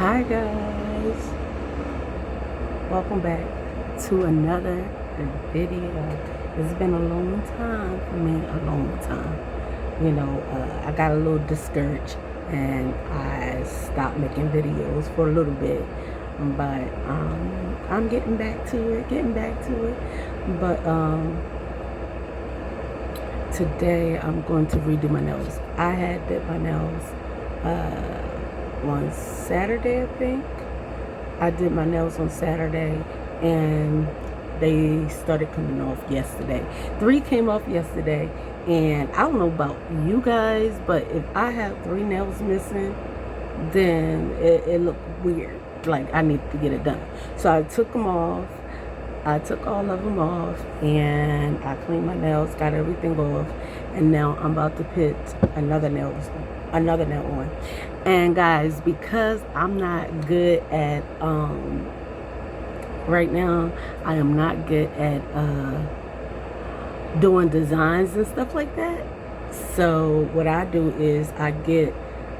Hi guys, welcome back to another video. It's been a long time for me, a long time. I got a little discouraged and I stopped making videos for a little bit, but I'm getting back to it. But today I'm going to redo my nails. I had did my nails on Saturday, I think. I did my nails on Saturday and they started coming off yesterday. 3 came off yesterday, and I don't know about you guys, but if I have 3 nails missing, then it looked weird. Like I need to get it done. So I took them off. I took all of them off and I cleaned my nails, got everything off, and now I'm about to put another nail on. And guys, because I'm not good at right now, I am not good at doing designs and stuff like that. So what I do is I get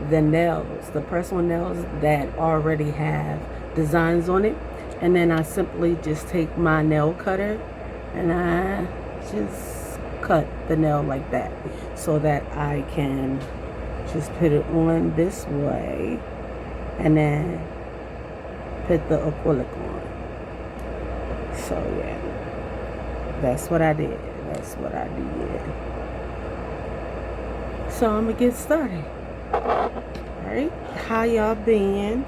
the personal nails that already have designs on it, and then I simply just take my nail cutter and I just cut the nail like that, so that I can just put it on this way and then put the acrylic on. So yeah, that's what I did. So I'm gonna get started. Alright, how y'all been?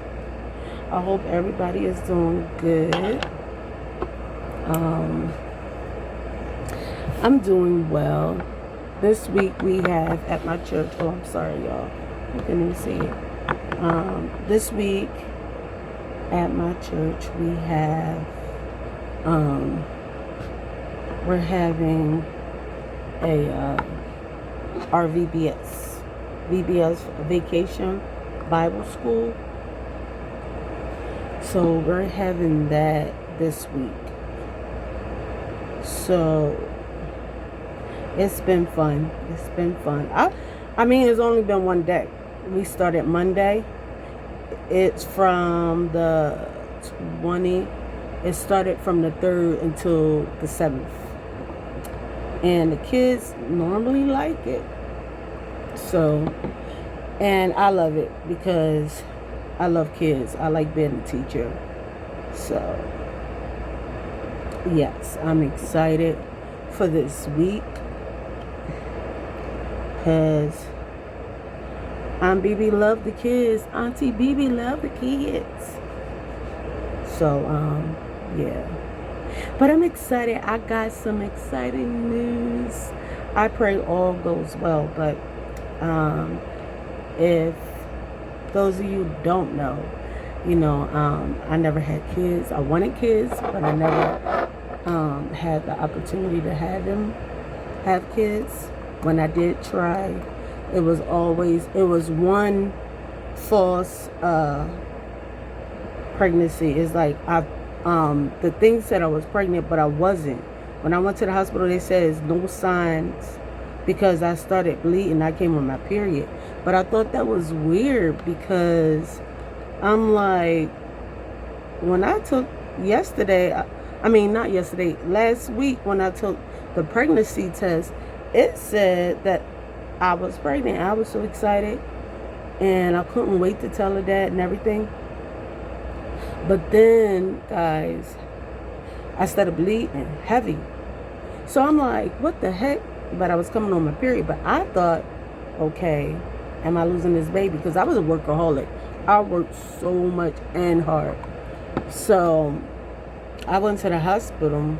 I hope everybody is doing good. I'm doing well. This week we have at my church, oh I'm sorry y'all, you couldn't even see it. This week at my church we have we're having a our VBS Vacation Bible School. So we're having that this week. So it's been fun. I mean, it's only been one day. We started Monday. It's from the 20. It started from the 3rd until the 7th. And the kids normally like it. So, and I love it because I love kids. I like being a teacher. So, yes, I'm excited for this week because Aunt BB love the kids. Auntie BB love the kids. So, yeah. But I'm excited. I got some exciting news. I pray all goes well. But if those of you don't know, I never had kids. I wanted kids, but I never had the opportunity to have kids. When I did try, it was one false pregnancy. It's like the thing said I was pregnant, but I wasn't. When I went to the hospital, they said there's no signs because I started bleeding. I came on my period. But I thought that was weird because I'm like, when I took last week when I took the pregnancy test, it said that I was pregnant. I was so excited and I couldn't wait to tell her that and everything. But then, guys, I started bleeding heavy. So I'm like, what the heck? But I was coming on my period. But I thought, okay, am I losing this baby? Because I was a workaholic. I worked so much and hard. So I went to the hospital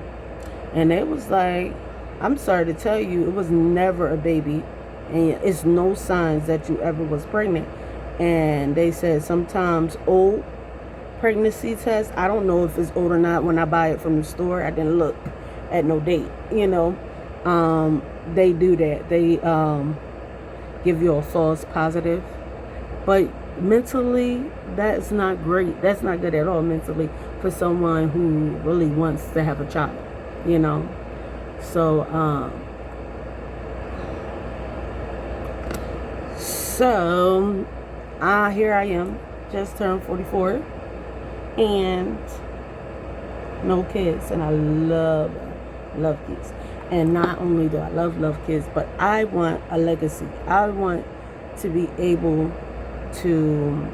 and it was like, I'm sorry to tell you, it was never a baby. And it's no signs that you ever was pregnant. And they said sometimes old pregnancy test, I don't know if it's old or not. When I buy it from the store, I didn't look at no date, they do that. They give you a false positive, but mentally that's not great. That's not good at all mentally for someone who really wants to have a child, so here I am just turned 44 and no kids, and I love kids. And not only do I love kids, but I want a legacy. I want to be able to,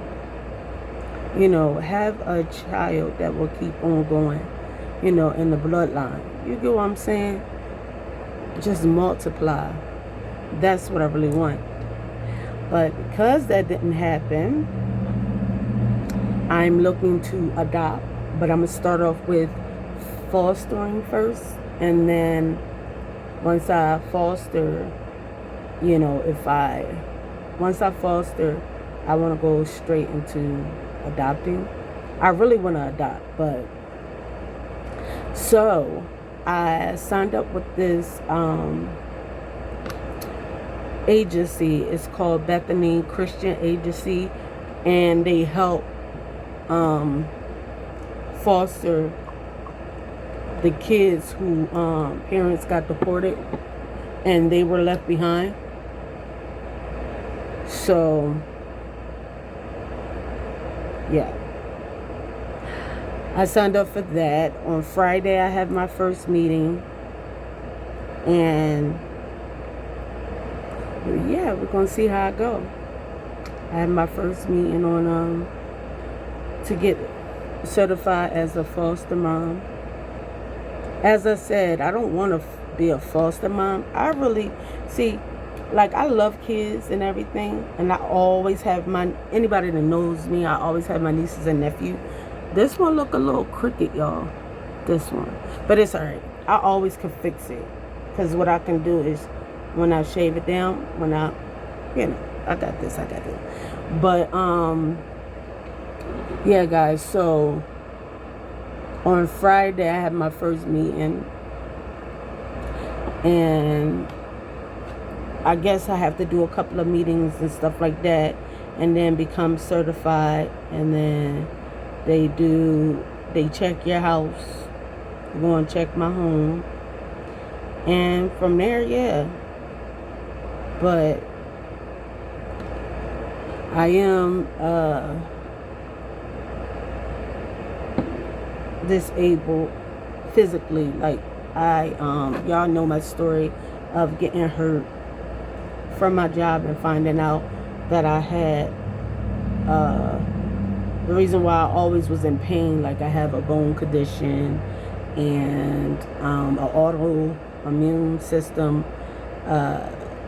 have a child that will keep on going, in the bloodline. You get what I'm saying? Just multiply. That's what I really want. But because that didn't happen, I'm looking to adopt. But I'm going to start off with fostering first. And then once I foster, once I foster, I want to go straight into adopting. I really want to adopt, but so I signed up with this agency. It's called Bethany Christian Agency, and they help foster the kids who parents got deported and they were left behind. So yeah, I signed up for that. On Friday I have my first meeting, and yeah, we're gonna see how I go. I had my first meeting on to get certified as a foster mom. As I said, I don't want to be a foster mom. I really see, like, I love kids and everything, and I always have anybody that knows me, I always have my nieces and nephews. This one look a little crooked, y'all. This one, but it's alright. I always can fix it, because what I can do is when I shave it down, I got this. But yeah, guys. So on Friday I had my first meeting, and I guess I have to do a couple of meetings and stuff like that, and then become certified. And then they check your house, go and check my home, and from there, yeah. But I am disabled physically. Like, y'all know my story of getting hurt from my job and finding out that I had the reason why I always was in pain. Like, I have a bone condition and an autoimmune system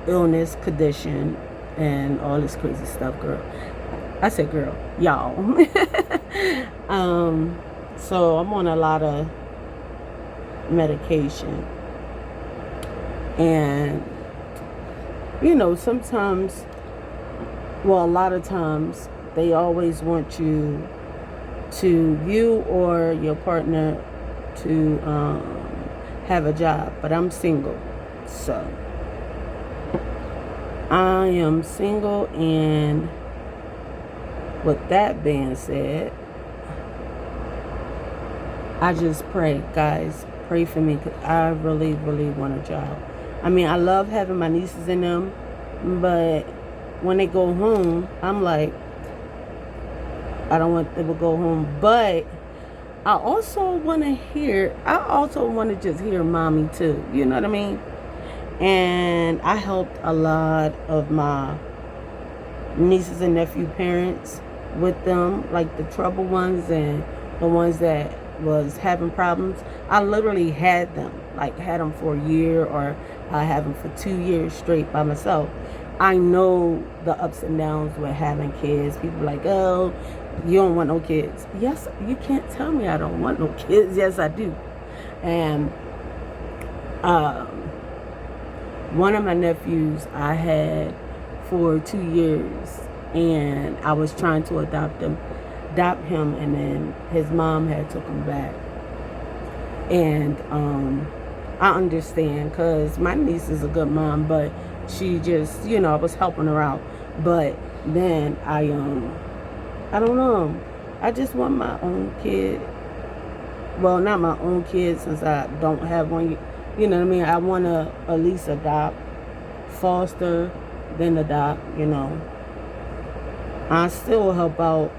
illness condition and all this crazy stuff, girl. I said girl, y'all. So I'm on a lot of medication, and sometimes, well, a lot of times they always want you or your partner to have a job, but I'm single. So I am single, and with that being said, I just pray, guys, pray for me, because I really, really want a job. I mean, I love having my nieces in them, but when they go home, I'm like, I don't want them to go home. But I also want to just hear mommy too. You know what I mean? And I helped a lot of my nieces and nephew parents with them, like the troubled ones and the ones that was having problems. I literally had them for a year, or I have them for 2 years straight by myself. I know the ups and downs with having kids. People are like, oh, you don't want no kids. Yes, you can't tell me I don't want no kids. Yes, I do. And one of my nephews I had for 2 years, and I was trying to adopt him, and then his mom had took him back. And I understand, because my niece is a good mom, but she just, I was helping her out. But then I don't know, I just want my own kid. Well, not my own kid, since I don't have one. You know what I mean? I want to at least adopt, foster, then adopt, I still help out,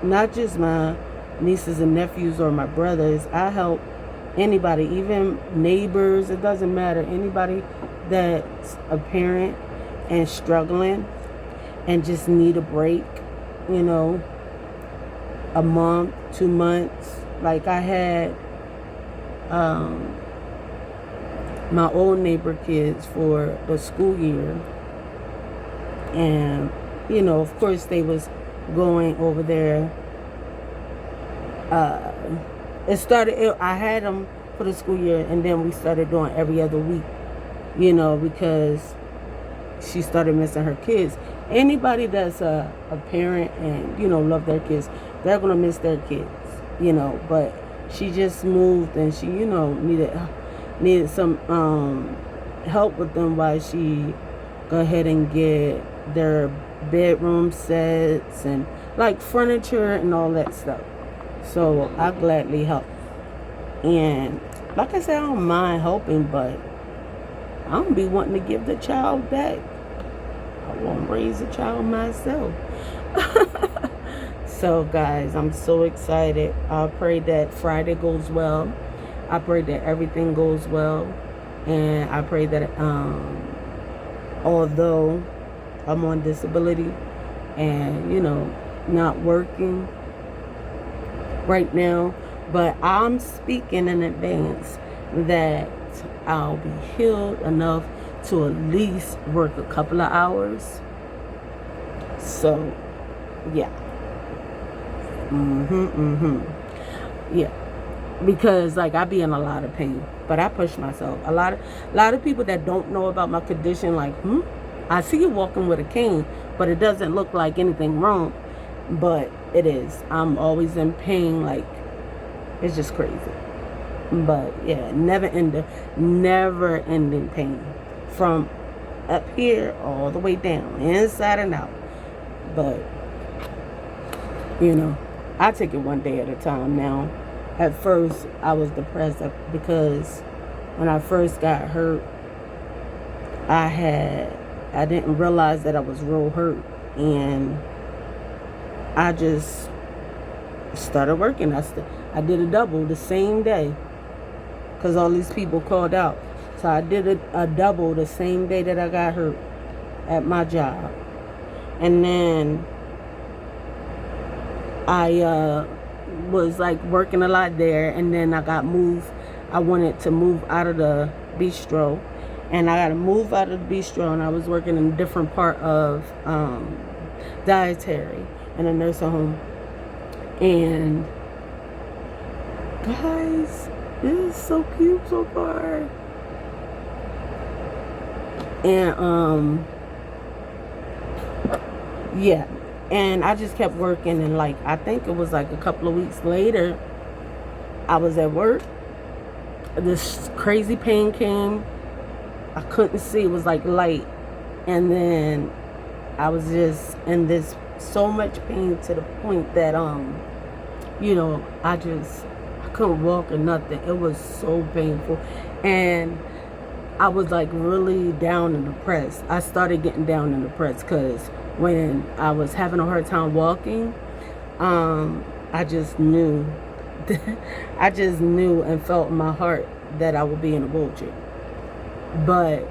not just my nieces and nephews or my brothers. I help anybody, even neighbors. It doesn't matter. Anybody that's a parent and struggling and just need a break, a month, 2 months. Like I had my old neighbor kids for the school year, and of course they was going over there. I had them for the school year, and then we started doing every other week, because she started missing her kids. Anybody that's a parent and love their kids, they're gonna miss their kids, but she just moved, and she needed some help with them while she go ahead and get their bedroom sets and like furniture and all that stuff. So I gladly help. And like I said, I don't mind helping, but I don't be wanting to give the child back. I want to raise a child myself. So guys, I'm so excited. I pray that Friday goes well. I pray that everything goes well. And I pray that although I'm on disability and, not working right now, but I'm speaking in advance that I'll be healed enough to at least work a couple of hours. So, yeah. Yeah. Because like I be in a lot of pain, but I push myself. A lot of people that don't know about my condition, like, I see you walking with a cane, but it doesn't look like anything wrong, but it is. I'm always in pain, like it's just crazy. But yeah, never ending pain from up here all the way down, inside and out. But I take it one day at a time now. At first, I was depressed because when I first got hurt, I didn't realize that I was real hurt, and I just started working. I did a double the same day because all these people called out. So I did a double the same day that I got hurt at my job. And then I was like working a lot there, and then I got moved. I wanted to move out of the bistro, and I got to move out of the bistro, and I was working in a different part of dietary in a nursing home. And guys, this is so cute so far. And yeah, and I just kept working, and like I think it was like a couple of weeks later, I was at work. This crazy pain came. I couldn't see. It was like light, and then I was just in this so much pain to the point that I couldn't walk or nothing. It was so painful, and I was like really down and depressed. I started getting down and depressed because when I was having a hard time walking, I just knew and felt in my heart that I would be in a wheelchair. But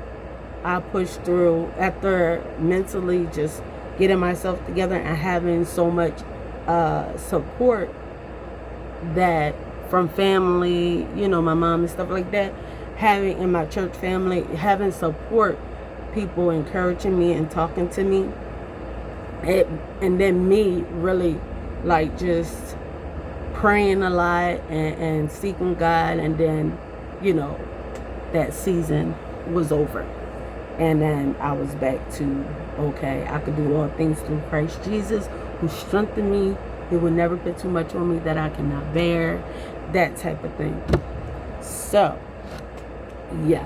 I pushed through after mentally just getting myself together and having so much support that from family, my mom and stuff like that, having in my church family, having support, people encouraging me and talking to me, and then me really like just praying a lot and seeking God, and then that season was over, and then I was back to okay, I could do all things through Christ Jesus who strengthened me. He will never put too much on me that I cannot bear, that type of thing. So yeah,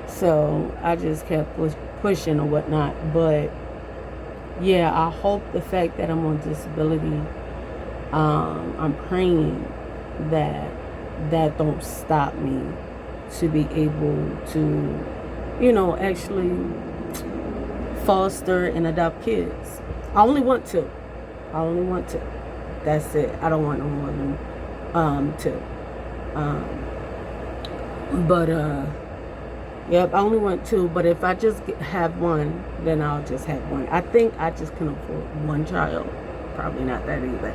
so I just kept pushing or whatnot. But yeah, I hope the fact that I'm on disability, I'm praying that don't stop me to be able to, actually foster and adopt kids. I only want two. I only want two. That's it. I don't want no more than two. But yep, I only want two. But if I just have one, then I'll just have one. I think I just can afford one child. Probably not that either.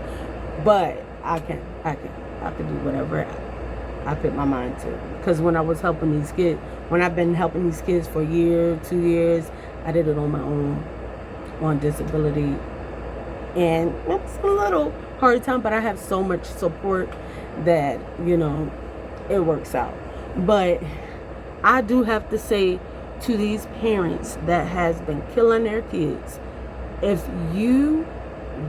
But I can do whatever I put my mind to. Because when I was helping these kids, when I've been helping these kids for a year, 2 years, I did it on my own, on disability. And it's a little hard time, but I have so much support that, you know, it works out. But I do have to say to these parents that has been killing their kids, if you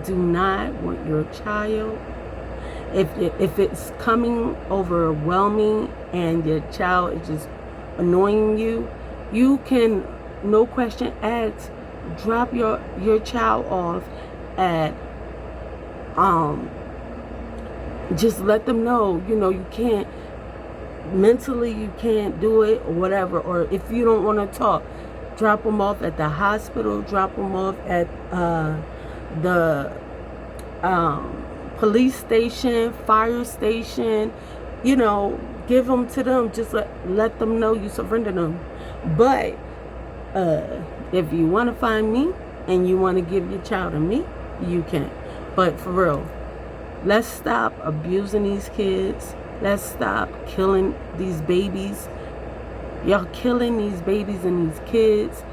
do not want your child, if it's coming overwhelming and your child is just annoying you, you can, no question asked, drop your child off at just let them know, you know, you can't mentally, you can't do it or whatever. Or if you don't want to talk, drop them off at the hospital, drop them off at the police station, fire station, you know, give them to them. Just let them know you surrender them. But if you want to find me and you want to give your child to me, you can. But for real, let's stop abusing these kids. Let's stop killing these babies. Y'all killing these babies and these kids.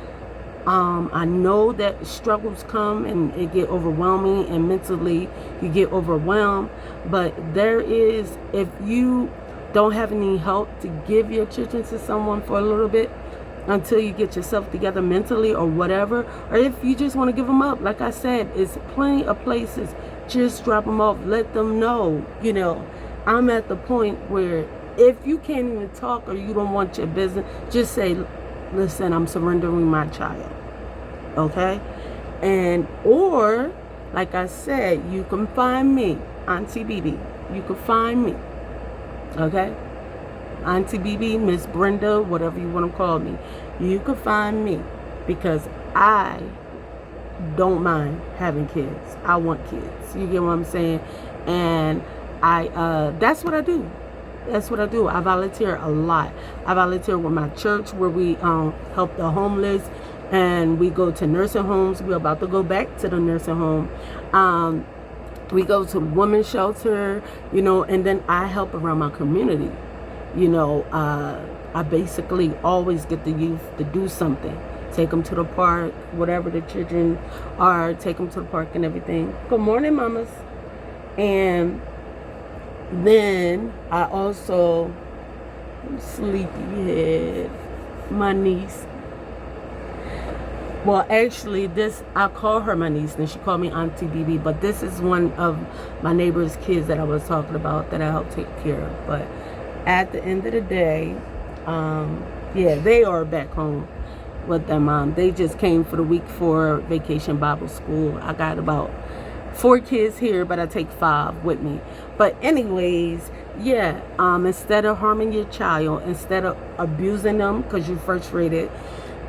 I know that struggles come and it get overwhelming, and mentally you get overwhelmed. But there is, if you don't have any help to give your children to someone for a little bit until you get yourself together mentally or whatever, or if you just want to give them up, like I said, it's plenty of places. Just drop them off. Let them know, you know, I'm at the point where if you can't even talk or you don't want your business, just say, listen, I'm surrendering my child. Okay? And, or, like I said, you can find me, Auntie BB. You can find me. Okay? Auntie BB, Miss Brenda, whatever you want to call me. You can find me because I don't mind having kids. I want kids. You get what I'm saying? And that's what I do. That's what I do. I volunteer a lot. I volunteer with my church where we help the homeless, and we go to nursing homes. We're about to go back to the nursing home. We go to women's shelter, you know, and then I help around my community. You know, I basically always get the youth to do something. Take them to the park, whatever the children are, take them to the park and everything. Good morning, mamas. And then I also, sleepyhead, my niece. Well, actually, I call her my niece, and she called me Auntie BB. But this is one of my neighbor's kids that I was talking about that I help take care of. But at the end of the day, yeah, they are back home with their mom. They just came for the week for Vacation Bible School. I got about 4 kids here, but I take 5 with me. But anyways, yeah, instead of harming your child, instead of abusing them because you're frustrated,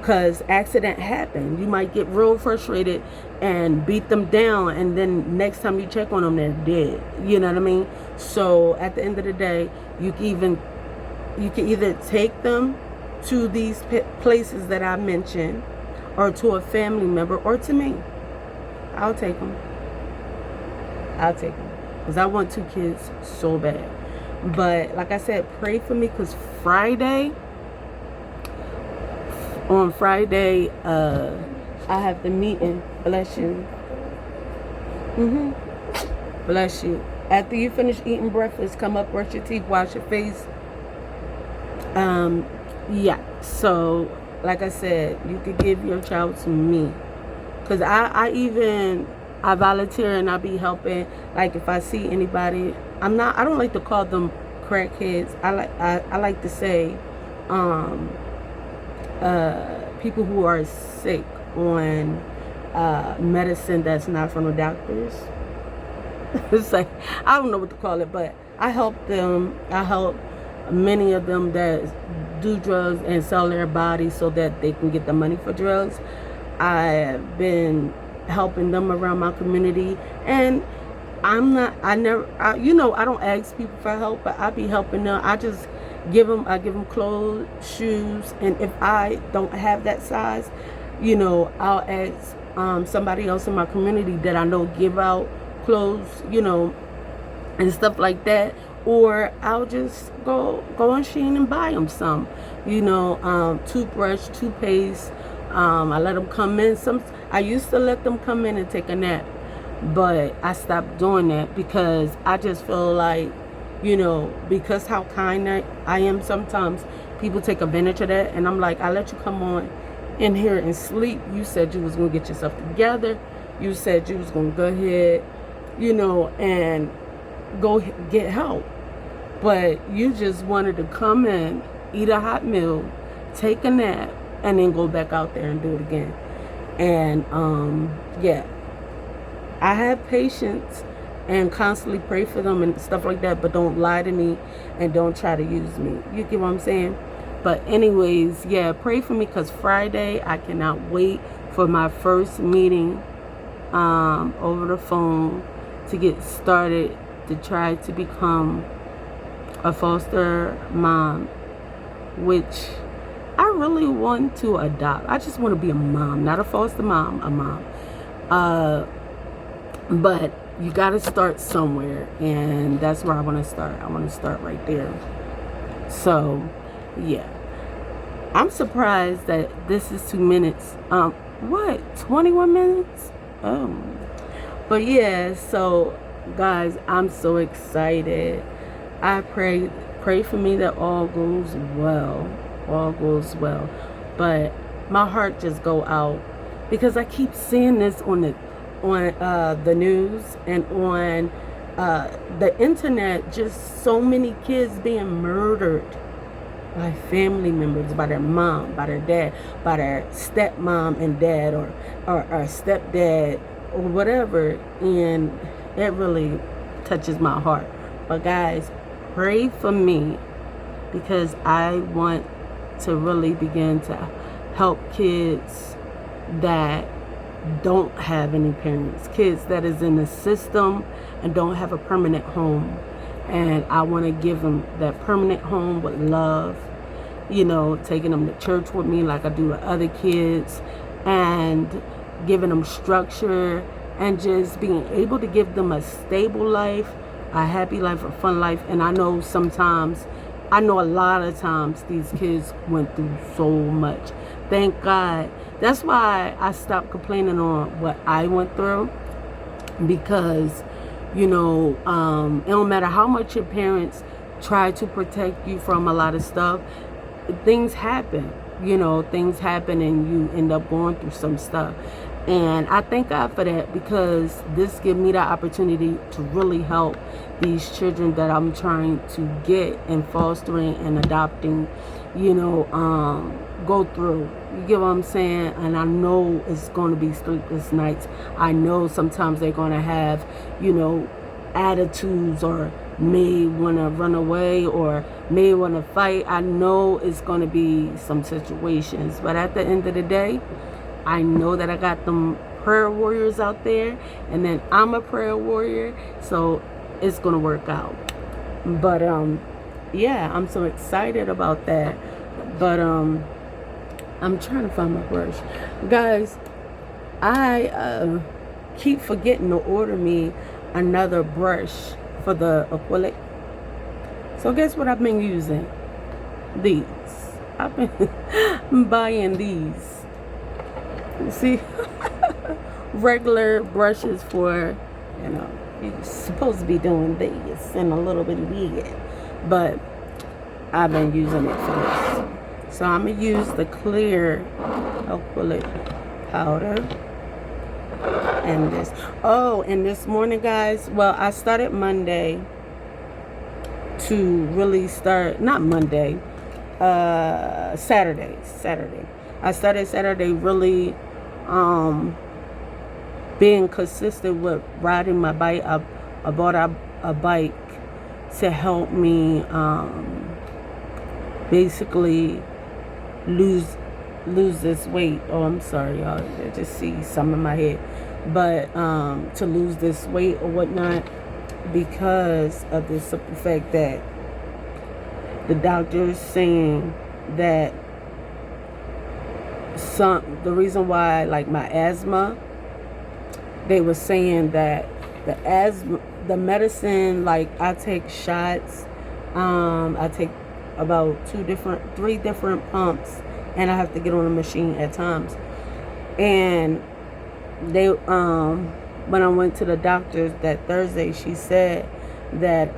because accident happen, you might get real frustrated and beat them down, and then next time you check on them, they're dead. You know what I mean? So at the end of the day, you can either take them to these places that I mentioned, or to a family member, or to me. I'll take them. I'll take them because I want 2 kids so bad. But like I said, pray for me, because on Friday, I have the meeting. Bless you. Bless you. After you finish eating breakfast, come up, brush your teeth, wash your face. Yeah. So, like I said, you could give your child to me, because I volunteer and I be helping. Like if I see anybody, I don't like to call them crackheads. I like to say people who are sick on medicine that's not from the doctors. It's like, I don't know what to call it, but I help them. I help many of them that do drugs and sell their body so that they can get the money for drugs. I've been helping them around my community. And I don't ask people for help, but I be helping them. I give them clothes, shoes, and if I don't have that size, I'll ask somebody else in my community that I know give out clothes, and stuff like that. Or I'll just go on Shein and buy them some, toothbrush, toothpaste. I let them come in. I used to let them come in and take a nap, but I stopped doing that because I just feel like, because how kind I am, sometimes people take advantage of that. And I'm like, I let you come on in here and sleep. You said you was going to get yourself together. You said you was going to go ahead, and go get help. But you just wanted to come in, eat a hot meal, take a nap, and then go back out there and do it again. And yeah, I have patience and constantly pray for them and stuff like that, but don't lie to me and don't try to use me. You get what I'm saying? But anyways, yeah, pray for me, because Friday I cannot wait for my first meeting over the phone to get started to try to become a foster mom, which I really want to adopt. I just want to be a mom, not a foster mom, a mom. But you got to start somewhere, and that's where I want to start. I want to start right there. So, yeah. I'm surprised that this is 2 minutes. 21 minutes? Oh. But yeah, so guys, I'm so excited. I pray for me that all goes well. All goes well. But my heart just go out because I keep seeing this on the news and on the internet. Just so many kids being murdered by family members, by their mom, by their dad, by their stepmom and dad, or stepdad, or whatever. And it really touches my heart. But guys, pray for me, because I want to really begin to help kids that don't have any parents, kids that is in the system and don't have a permanent home. And I want to give them that permanent home with love, taking them to church with me like I do with other kids, and giving them structure, and just being able to give them a stable life, a happy life, a fun life. And I know a lot of times these kids went through so much. Thank God. That's why I stopped complaining on what I went through, because it don't matter how much your parents try to protect you from a lot of stuff, things happen. Things happen and you end up going through some stuff. And I thank God for that, because this gives me the opportunity to really help these children that I'm trying to get and fostering and adopting, go through. You get what I'm saying? And I know it's going to be sleepless nights. I know sometimes they're going to have, attitudes, or may want to run away, or may want to fight. I know it's going to be some situations. But at the end of the day, I know that I got them prayer warriors out there, and then I'm a prayer warrior, so it's gonna work out. But yeah, I'm so excited about that. But I'm trying to find my brush, guys. I keep forgetting to order me another brush for the acrylic. So guess what I've been using? These. I've been buying these. See, regular brushes for, you're supposed to be doing this and a little bit weird, but I've been using it for this. So I'm going to use the clear acrylic powder and this. Oh, and this morning, guys, well, I started Monday to really start, not Monday, Saturday. I started Saturday really being consistent with riding my bike. I bought a bike to help me basically lose this weight. Oh, I'm sorry, y'all. I just see some in my head. but to lose this weight or whatnot, because of the simple fact that the doctor's saying that the reason why, like my asthma, they were saying that the medicine, like I take shots, I take about 3 different pumps, and I have to get on a machine at times. And they when I went to the doctor that Thursday, she said that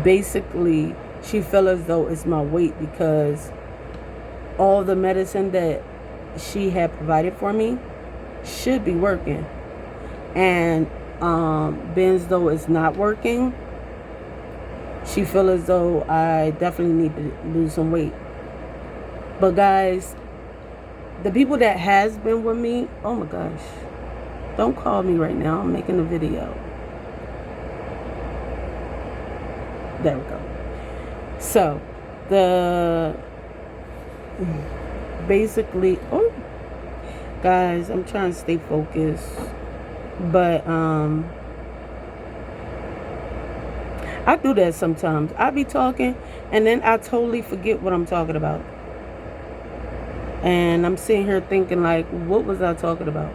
basically she felt as though it's my weight, because all the medicine that she had provided for me should be working, and being as though it's not working, she feel as though I definitely need to lose some weight. But guys, the people that has been with me, oh my gosh, don't call me right now, I'm making a video. There we go. So basically, oh guys, I'm trying to stay focused, but I do that sometimes. I be talking and then I totally forget what I'm talking about, and I'm sitting here thinking like, what was I talking about?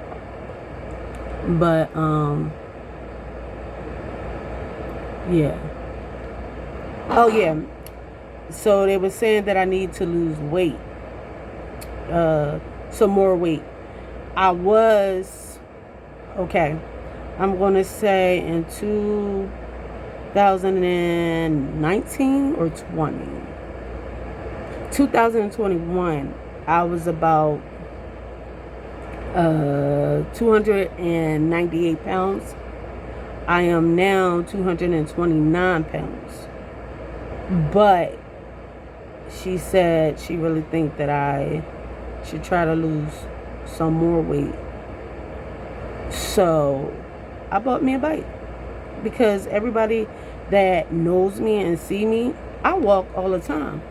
But yeah. Oh yeah. So they were saying that I need to lose weight, some more weight. I was, okay, I'm going to say in 2019 or 2021, I was about 298 pounds. I am now 229 pounds. But she said she really think that I should try to lose some more weight. So I bought me a bike, because everybody that knows me and see me, I walk all the time.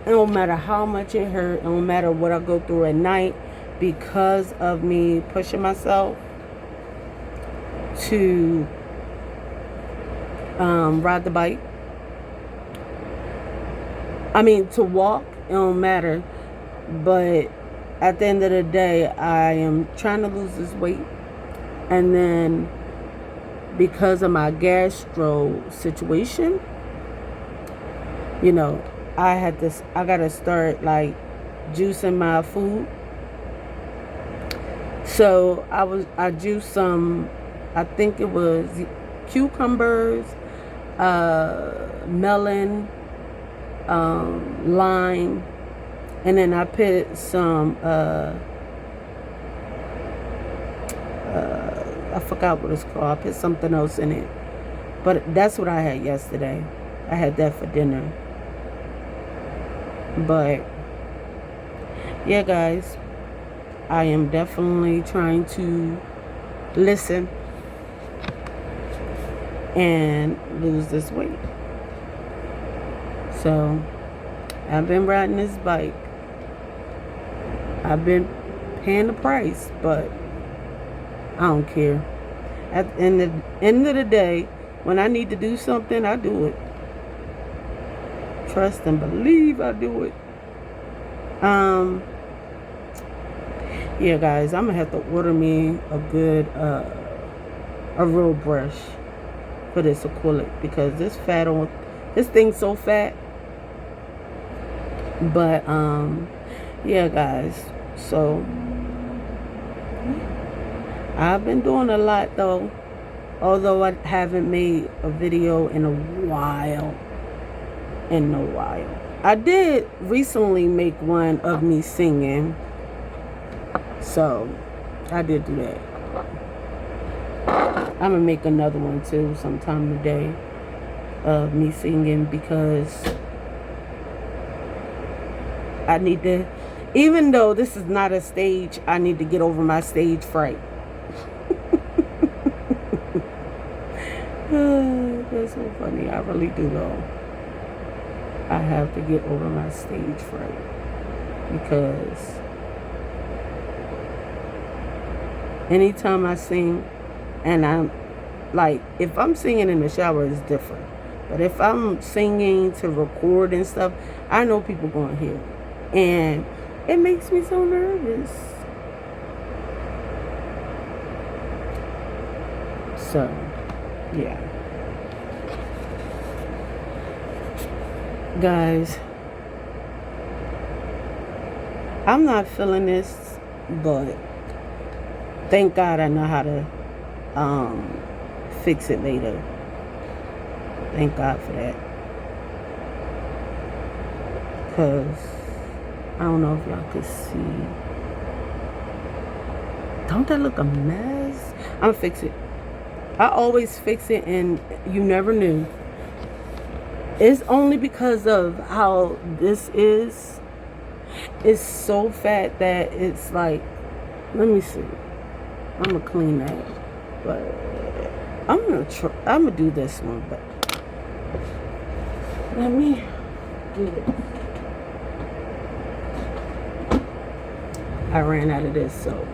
It don't matter how much it hurt, it don't matter what I go through at night, because of me pushing myself to ride the bike. I mean, to walk, it don't matter. But at the end of the day, I am trying to lose this weight. And then because of my gastro situation, you know, I gotta start like juicing my food. So I juiced some, I think it was cucumbers, melon, lime, and then I put some I forgot what it's called. I put something else in it, but that's what I had yesterday. I had that for dinner. But yeah guys, I am definitely trying to listen and lose this weight. So I've been riding this bike. I've been paying the price, but I don't care. At the end of the day, when I need to do something, I do it. Trust and believe I do it. Yeah guys, I'm gonna have to order me a good a real brush for this acrylic, because this thing's so fat. But yeah guys, so I've been doing a lot though, although I haven't made a video in a while. I did recently make one of me singing, so I did do that. I'm gonna make another one too sometime today of me singing, because I need to, even though this is not a stage, I need to get over my stage fright. That's so funny. I really do though. I have to get over my stage fright, because Anytime I sing, and I'm like, if I'm singing in the shower, it's different. But if I'm singing to record and stuff, I know people going to hear it. And it makes me so nervous. So, yeah. Guys, I'm not feeling this, but thank God I know how to fix it later. Thank God for that. Because I don't know if y'all could see. Don't that look a mess? I'm gonna fix it. I always fix it, and you never knew. It's only because of how this is. It's so fat that it's like, let me see. I'm gonna clean that, but I'm gonna do this one, but let me do it. I ran out of this, so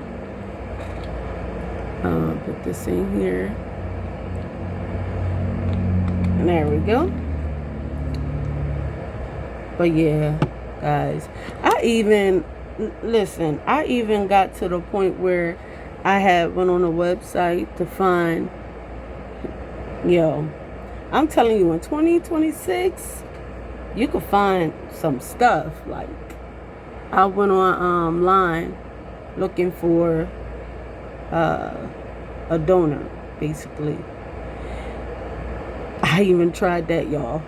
put this in here. And there we go. But yeah, guys, I even got to the point where I had went on a website to find, I'm telling you, in 2026, you can find some stuff. Like, I went on line looking for a donor, basically. I even tried that, y'all.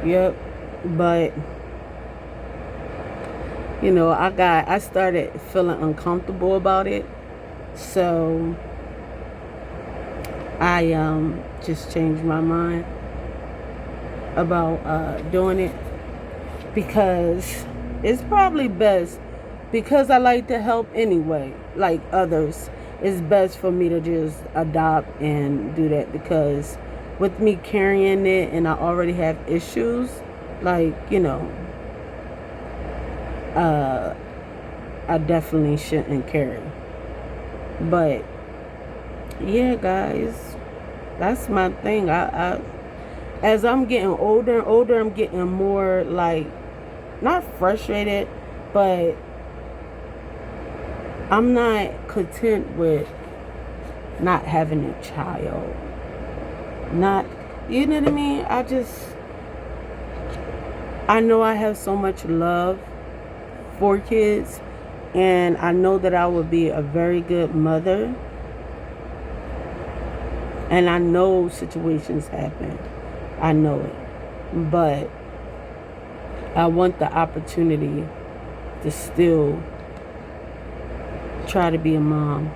Yep. But I started feeling uncomfortable about it. So I just changed my mind about doing it, because it's probably best, because I like to help anyway, like others. It's best for me to just adopt and do that, because with me carrying it and I already have issues, like, I definitely shouldn't carry. But yeah, guys, that's my thing. I as I'm getting older and older, I'm getting more, like, not frustrated, but I'm not content with not having a child. Not, you know what I mean? I know I have so much love for kids, and I know that I would be a very good mother. And I know situations happen. I know it. But I want the opportunity to still try to be a mom.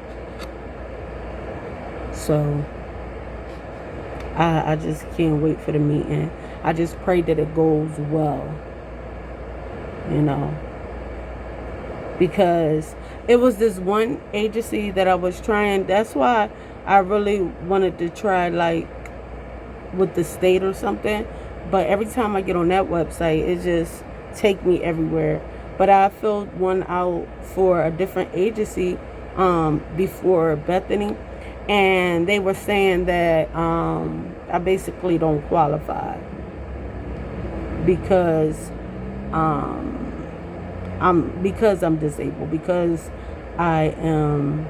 So I just can't wait for the meeting. I just pray that it goes well. Because it was this one agency that I was trying. That's why I really wanted to try, like, with the state or something. But every time I get on that website, it just take me everywhere. But I filled one out for a different agency before Bethany, and they were saying that I basically don't qualify because I'm disabled, because I am,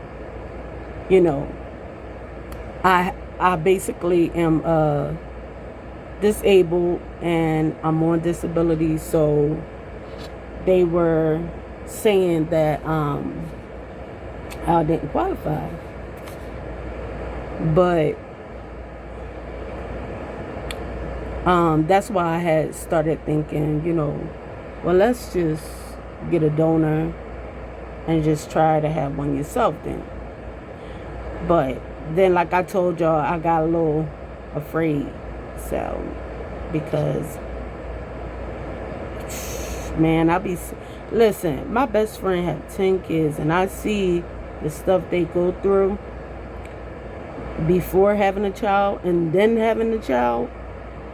I basically am disabled, and I'm on disability. So they were saying that I didn't qualify. But that's why I had started thinking, well, let's just get a donor and just try to have one yourself then. But then, like I told y'all, I got a little afraid. So, because, man, listen, my best friend had 10 kids, and I see the stuff they go through before having a child and then having a child.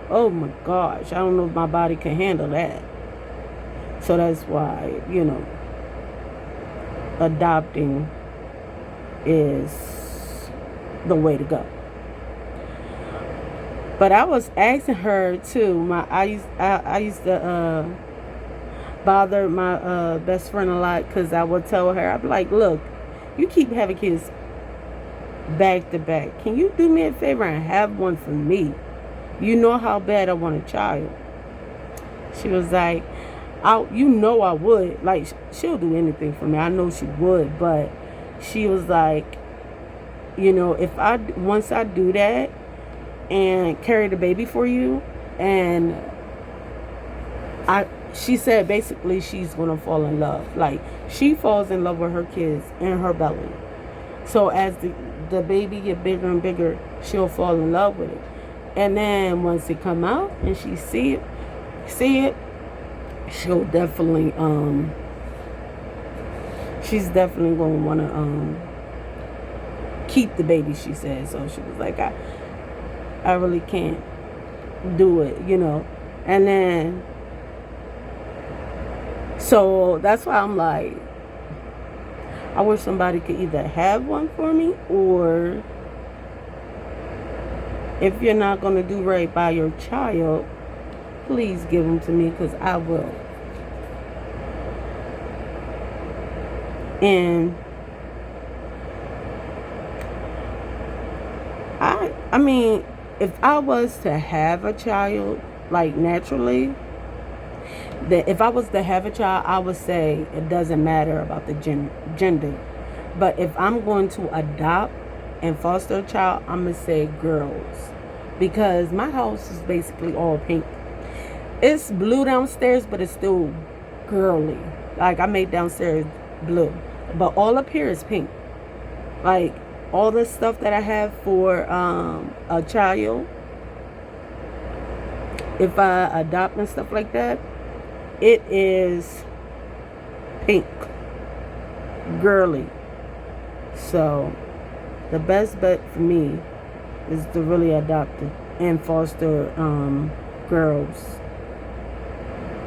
Oh my gosh, I don't know if my body can handle that. So that's why, adopting is the way to go. But I was asking her too. I used to bother my best friend a lot because I would tell her, I'd be like, look, you keep having kids back to back. Can you do me a favor and have one for me? You know how bad I want a child. She was like, I would. Like, she'll do anything for me. I know she would. But she was like, once I do that and carry the baby for you, and she said basically she's going to fall in love. Like, she falls in love with her kids in her belly. So as the baby get bigger and bigger, she'll fall in love with it. And then once it come out and she see it, she'll definitely she's definitely going to want to keep the baby, she said. So she was like, I really can't do it, And then so that's why I'm like, I wish somebody could either have one for me, or if you're not going to do right by your child, please give them to me, because I will. And I mean, if I was to have a child, like naturally, that if I was to have a child, I would say it doesn't matter about the gender. But if I'm going to adopt and foster a child, I'm going to say girls. Because my house is basically all pink. It's blue downstairs, but it's still girly. Like, I made downstairs blue. But all up here is pink. Like, all the stuff that I have for a child, if I adopt and stuff like that, it is pink, girly. So the best bet for me is to really adopt and foster girls,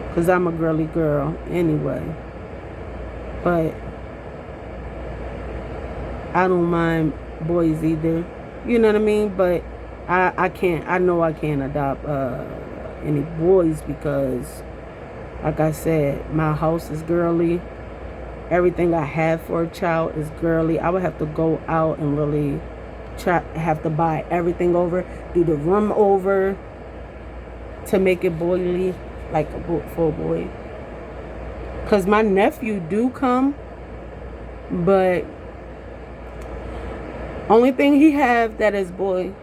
because I'm a girly girl anyway. But I don't mind boys either, you know what I mean? But I know I can't adopt any boys, because like I said, my house is girly. Everything I have for a child is girly. I would have to go out and really have to buy everything over, do the room over to make it boily, like for a boy. Because my nephew do come, but only thing he have that is boy,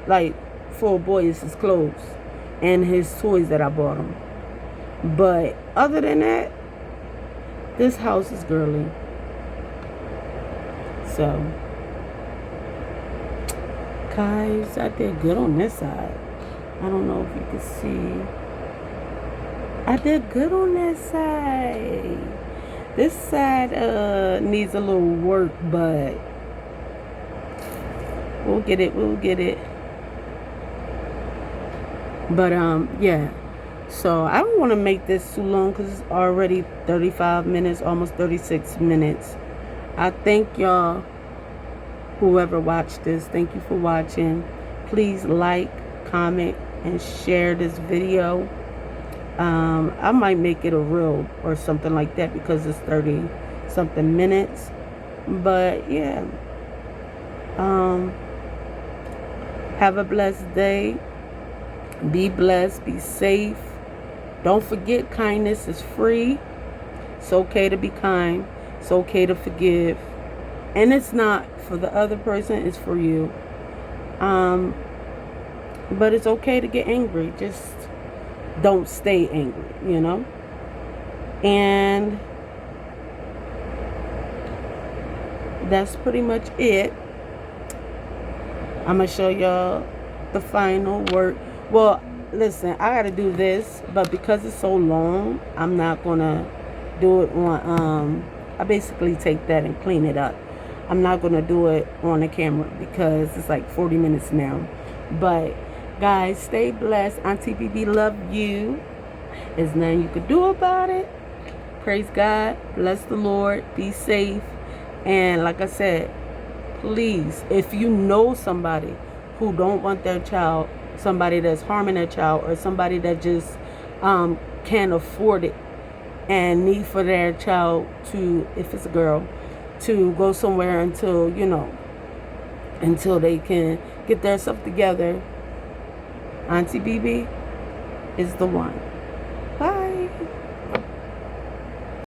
like for a boy, is his clothes and his toys that I bought him. But other than that, this house is girly. So, guys, I did good on this side. I don't know if you can see. I did good on that side. This side needs a little work, but we'll get it. But yeah. So I don't want to make this too long, because it's already 35 minutes, almost 36 minutes. I thank y'all, whoever watched this. Thank you for watching. Please like, comment, and share this video. I might make it a reel or something like that, because it's 30 something minutes. But yeah. Have a blessed day. Be blessed. Be safe. Don't forget, kindness is free. It's okay to be kind. It's okay to forgive. And it's not for the other person, it's for you. But it's okay to get angry. Just don't stay angry, And that's pretty much it. I'm going to show y'all the final work. Well, listen, I got to do this, but because it's so long, I'm not going to do it on, I basically take that and clean it up. I'm not going to do it on the camera because it's like 40 minutes now. But, guys, stay blessed. Auntie BB love you. There's nothing you could do about it. Praise God. Bless the Lord. Be safe. And like I said, please, if you know somebody who don't want their child, somebody that's harming their child, or somebody that just can't afford it and need for their child to, if it's a girl, to go somewhere until, until they can get their stuff together, Auntie BB is the one.